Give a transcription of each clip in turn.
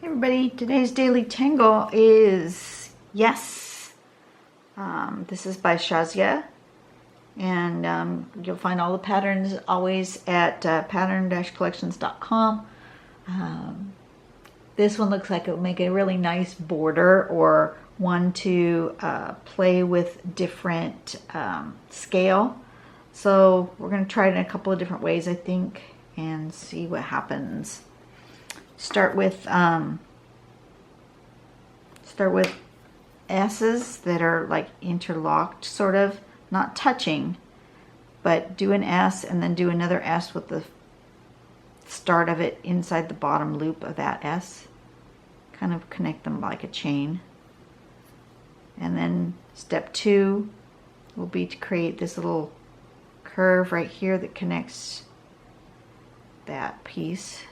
Hey everybody, today's daily tangle is Yes. This is by Shazia, and you'll find all the patterns always at pattern-collections.com. This one looks like it would make a really nice border or one to play with different scale. So we're going to try it in a couple of different ways, I think, and see what happens. Start with S's that are like interlocked, sort of, not touching, but do an S and then do another S with the start of it inside the bottom loop of that S. Kind of connect them like a chain. And then step 2 will be to create this little curve right here that connects that piece.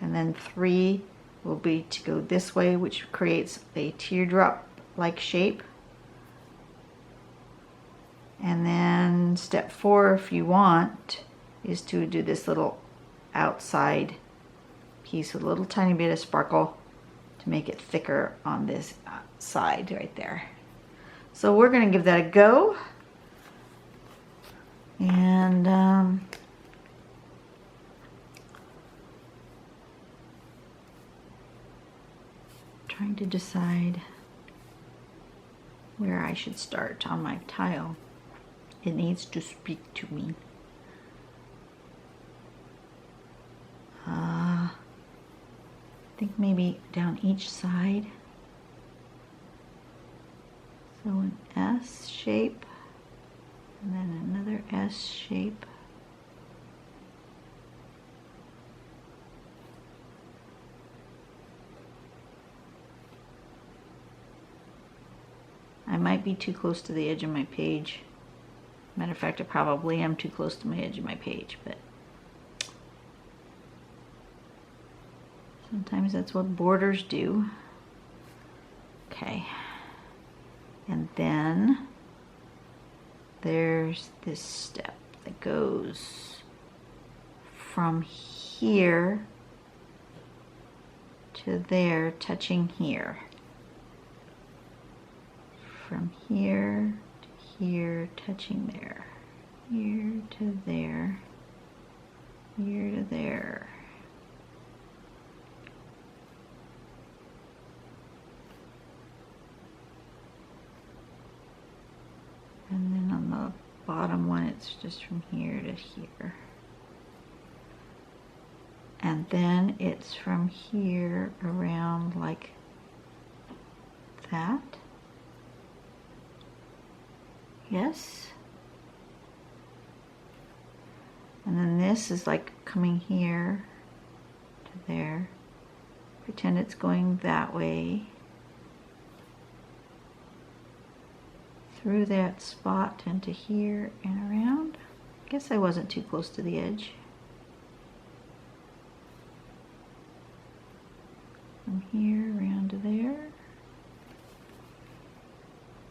And then 3 will be to go this way, which creates a teardrop like shape. And then step 4, if you want, is to do this little outside piece with a little tiny bit of sparkle to make it thicker on this side right there. So we're going to give that a go. And trying to decide where I should start on my tile. It needs to speak to me. I think maybe down each side. So an S shape, and then another S shape. I might be too close to the edge of my page. Matter of fact, I probably am too close to my edge of my page, but sometimes that's what borders do. Okay. And then there's this step that goes from here to there, touching here. From here to here, touching there. Here to there. Here to there. And then on the bottom one, it's just from here to here. And then it's from here around like that. Yes. And then this is like coming here to there. Pretend it's going that way. Through that spot into here and around. I guess I wasn't too close to the edge. From here around to there.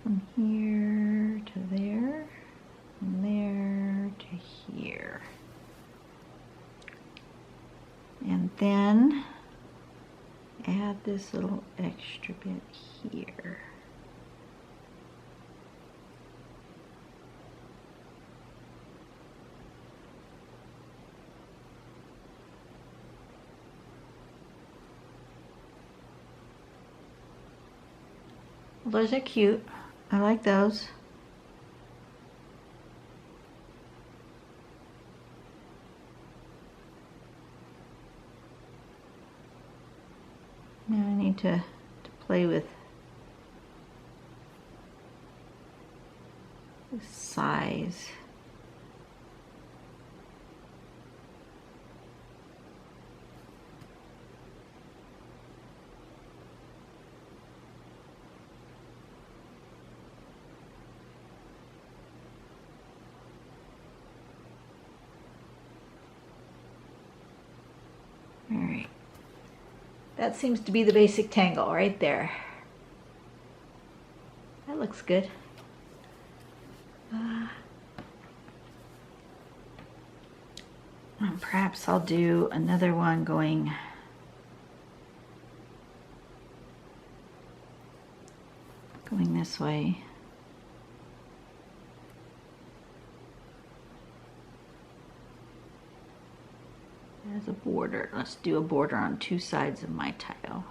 From here to there. From there to here. And then add this little extra bit here. Well, those are cute. I like those. Now I need to play with the size. All right. That seems to be the basic tangle right there. That looks good. Perhaps I'll do another one going going this way. As a border. Let's do a border on two sides of my tile.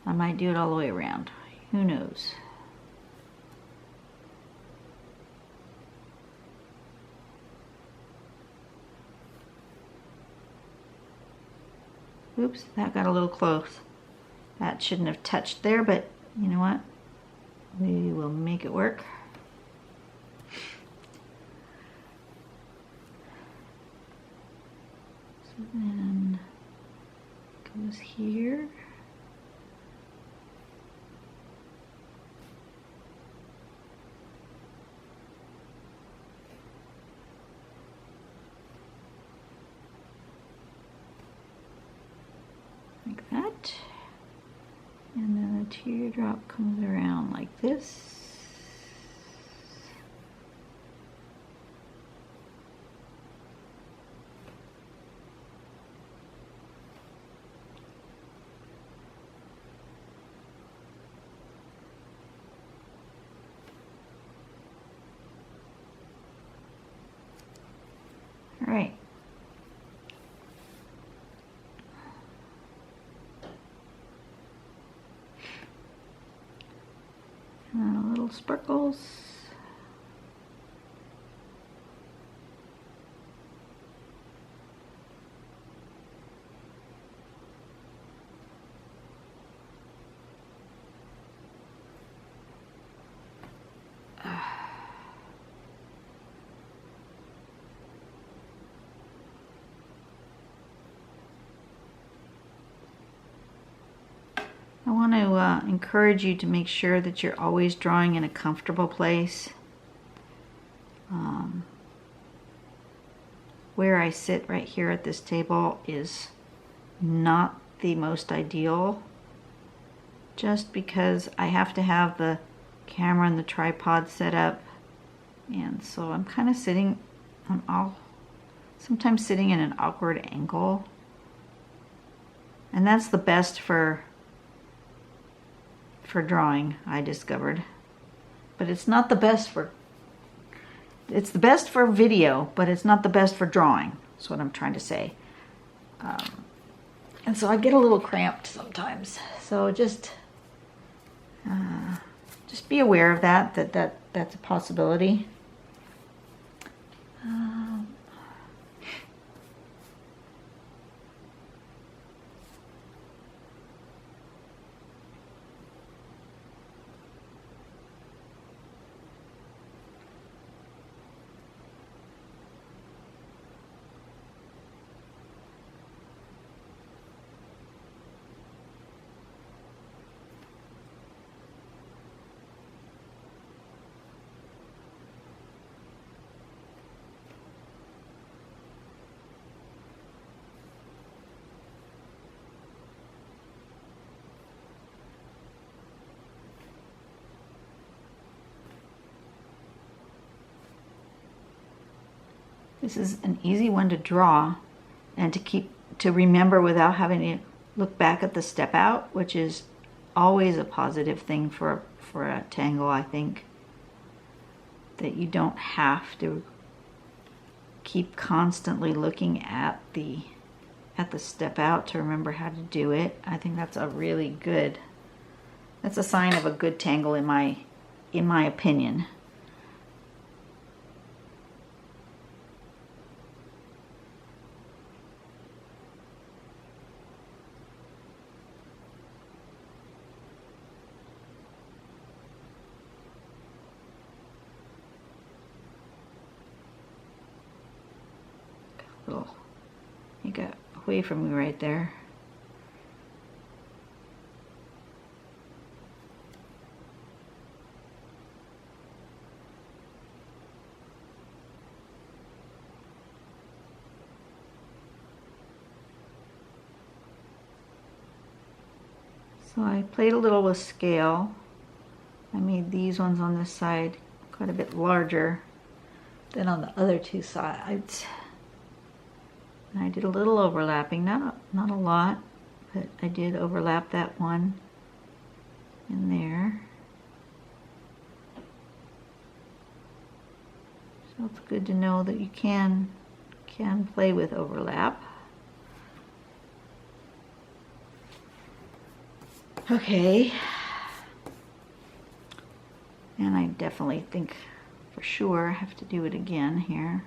I might do it all the way around. Who knows? Oops, that got a little close. That shouldn't have touched there, but you know what? We will make it work. So then goes here. Like that. And then the teardrop comes around like this. All right. And little sparkles. I want to encourage you to make sure that you're always drawing in a comfortable place. Where I sit right here at this table is not the most ideal, just because I have to have the camera and the tripod set up, and so I'm kind of sitting, sometimes sitting in an awkward angle, and that's the best for drawing, I discovered. But it's not the best for, it's the best for video, but it's not the best for drawing. That's what I'm trying to say. And so I get a little cramped sometimes. So just be aware of that's a possibility. This is an easy one to draw and to remember without having to look back at the step out, which is always a positive thing for a tangle, I think. That you don't have to keep constantly looking at the step out to remember how to do it. I think that's a sign of a good tangle in my opinion. You got away from me right there. So I played a little with scale. I made these ones on this side quite a bit larger than on the other two sides. And I did a little overlapping, not a lot, but I did overlap that one. in there. So it's good to know that you can play with overlap. Okay. And I definitely think for sure I have to do it again here.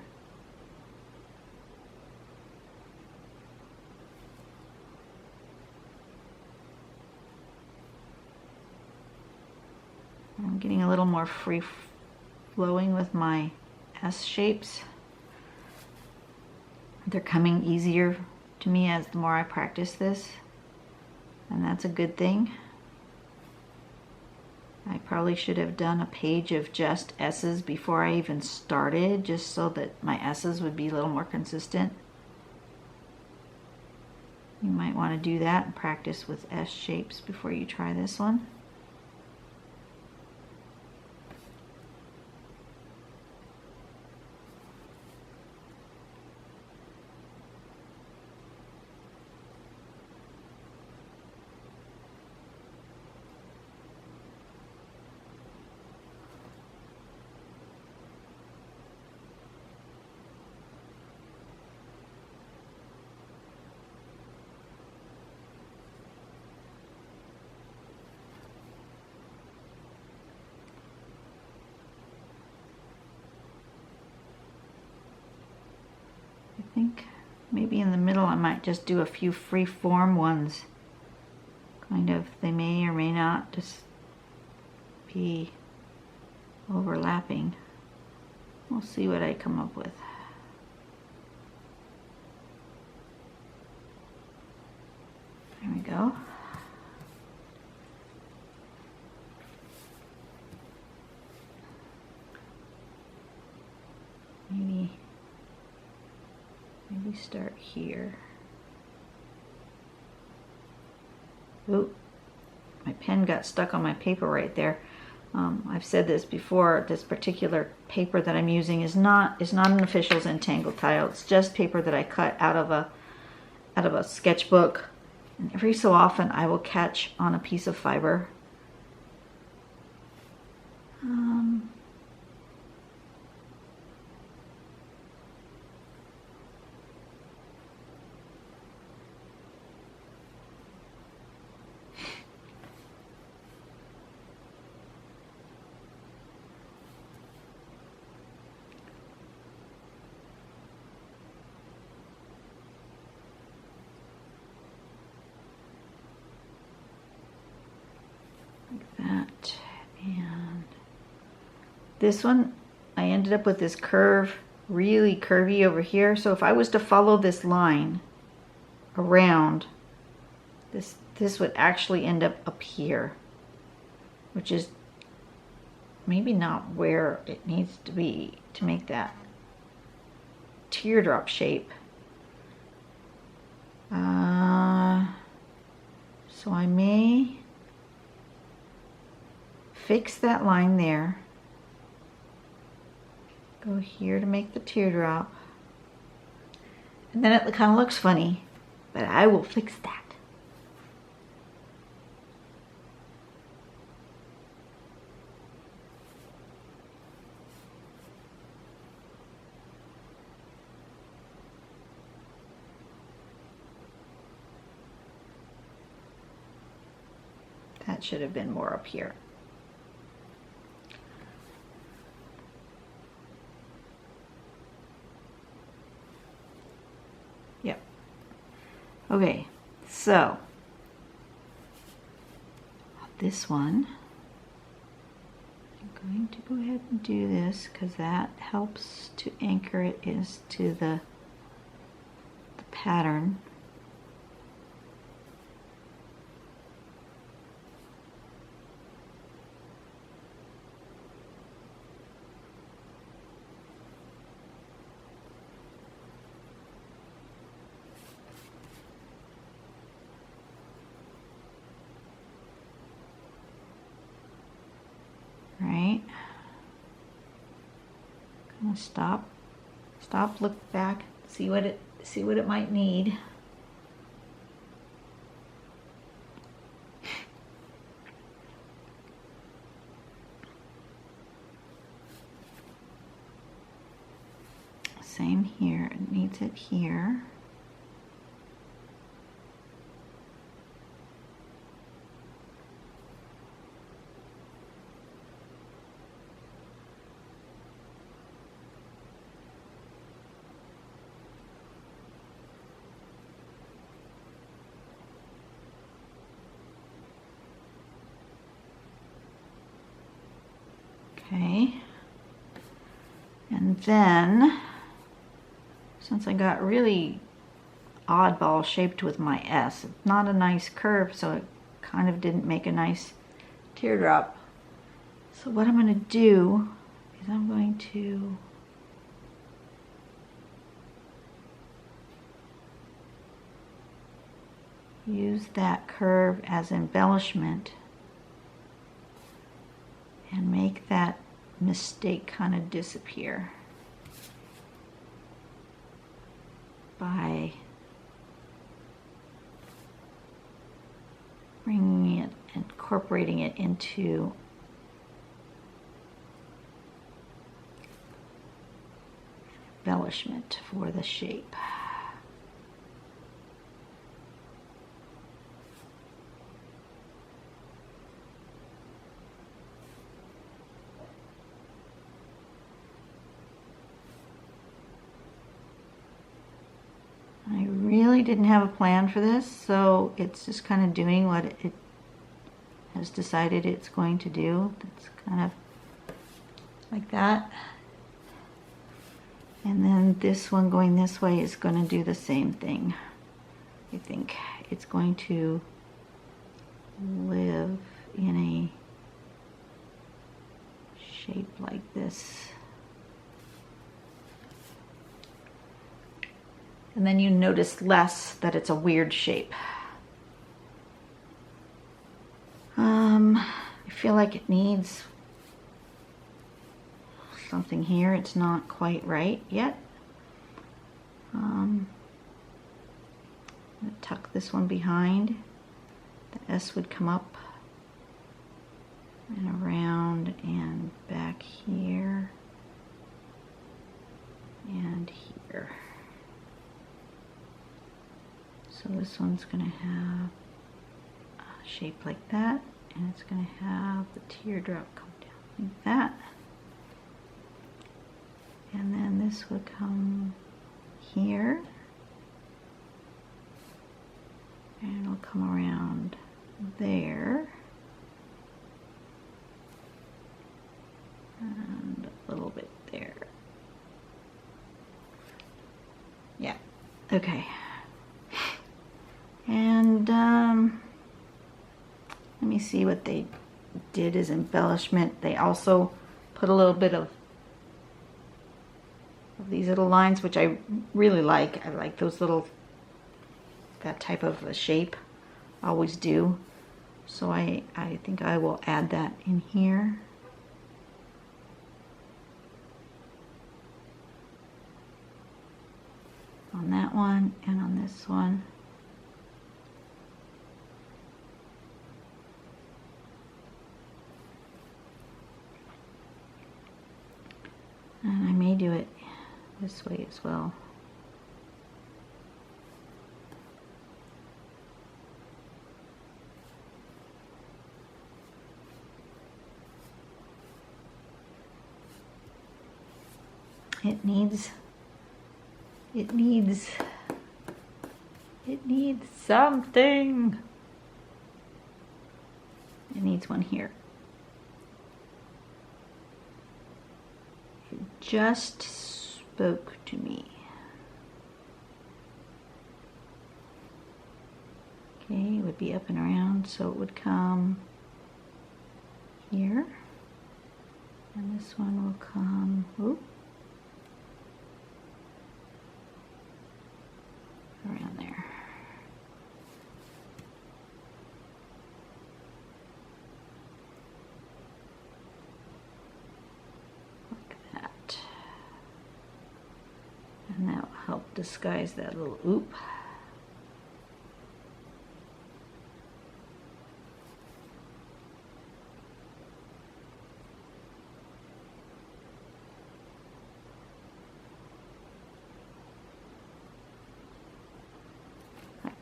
I'm getting a little more free flowing with my S shapes. They're coming easier to me as the more I practice this, and that's a good thing. I probably should have done a page of just S's before I even started, just so that my S's would be a little more consistent. You might want to do that and practice with S shapes before you try this one. I think maybe in the middle I might just do a few free form ones. Kind of, they may or may not just be overlapping. We'll see what I come up with. There we go. Maybe start here. Oop, my pen got stuck on my paper right there. I've said this before, this particular paper that I'm using is not an official Zentangle tile. It's just paper that I cut out of a sketchbook. And every so often I will catch on a piece of fiber. That, and this one I ended up with this curve, really curvy over here. So if I was to follow this line around, this would actually end up here, which is maybe not where it needs to be to make that teardrop shape. So I may fix that line there, go here to make the teardrop, and then it kind of looks funny, but I will fix that. That should have been more up here. Yep. Okay, so this one, I'm going to go ahead and do this because that helps to anchor it to the pattern. Right? Kind of stop, look back, see what it might need. same here. It needs it here. Okay, and then since I got really oddball shaped with my S, it's not a nice curve, so it kind of didn't make a nice teardrop. So what I'm going to do is I'm going to use that curve as embellishment and make that mistake kind of disappear by bringing it, incorporating it into embellishment for the shape. I really didn't have a plan for this, so it's just kind of doing what it has decided it's going to do. It's kind of like that. And then this one going this way is going to do the same thing. I think it's going to live in a shape like this. And then you notice less that it's a weird shape. I feel like it needs something here. It's not quite right yet. I'm going to tuck this one behind. The S would come up and around and back here and here. So this one's going to have a shape like that, and it's going to have the teardrop come down like that. And then this would come here, and it'll come around there, and a little bit there. Yeah, okay. And let me see what they did as embellishment. They also put a little bit of these little lines, which I really like. I like those little, that type of a shape. I always do. So I think I will add that in here. On that one and on this one. And I may do it this way as well. It needs something. It needs one here. It just spoke to me. Okay, it would be up and around, so it would come here. And this one will come, whoop, around there. Like that. And that will help disguise that little oop.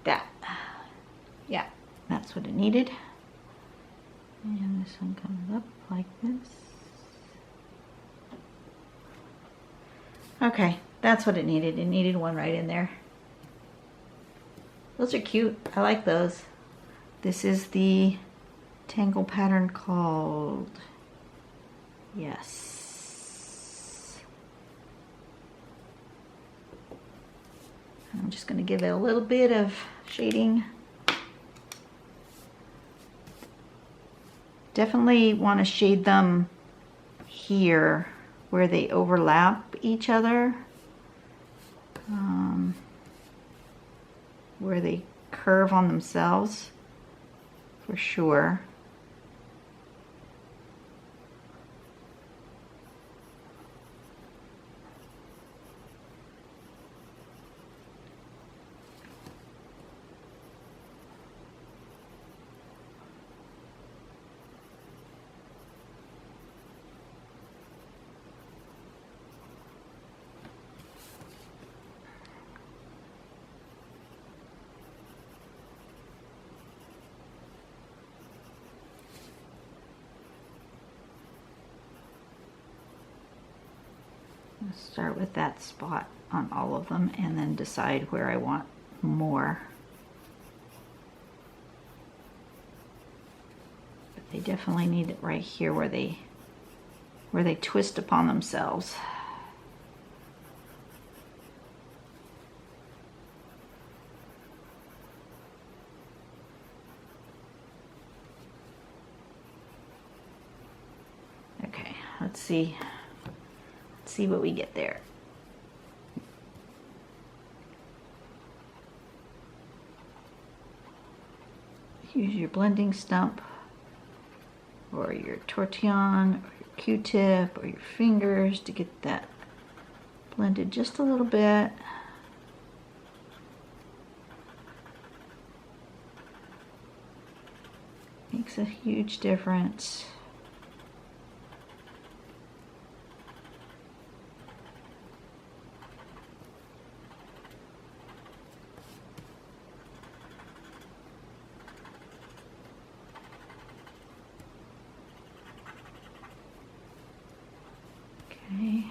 that. Yeah, that's what it needed. And this one comes up like this. Okay, that's what it needed. It needed one right in there. Those are cute. I like those. This is the tangle pattern called Yes. I'm just going to give it a little bit of shading. Definitely want to shade them here where they overlap each other, where they curve on themselves, for sure. Start with that spot on all of them and then decide where I want more. But they definitely need it right here where they twist upon themselves. Okay, let's see what we get there. Use your blending stump or your tortillon or your Q-tip or your fingers to get that blended just a little bit. Makes a huge difference. Okay.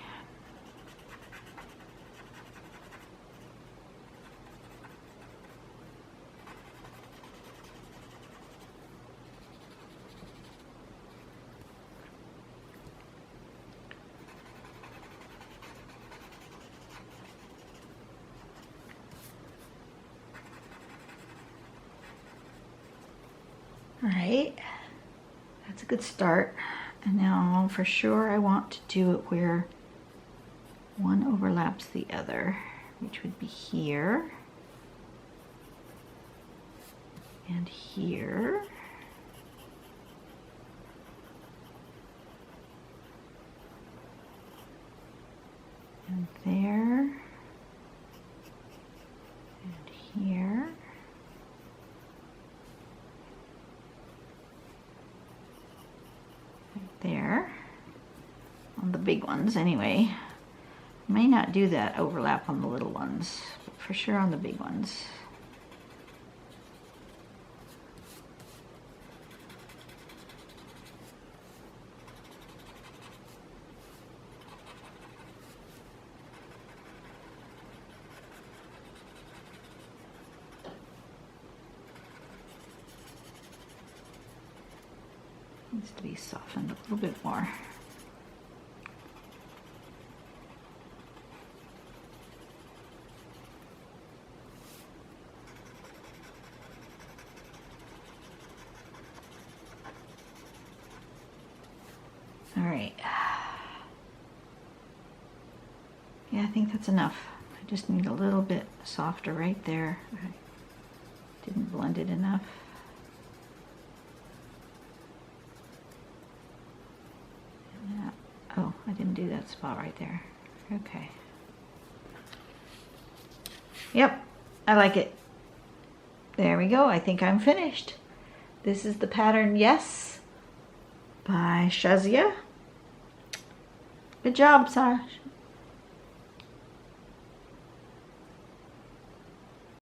All right, that's a good start. And now for sure I want to do it where one overlaps the other, which would be here and here. And there and here. There on the big ones anyway. May not do that overlap on the little ones, but for sure on the big ones. Needs to be softened a little bit more. All right. Yeah, I think that's enough. I just need a little bit softer right there. I didn't blend it enough. Oh, I didn't do that spot right there. Okay. Yep, I like it. There we go. I think I'm finished. This is the pattern Yes by Shazia. Good job, Sash.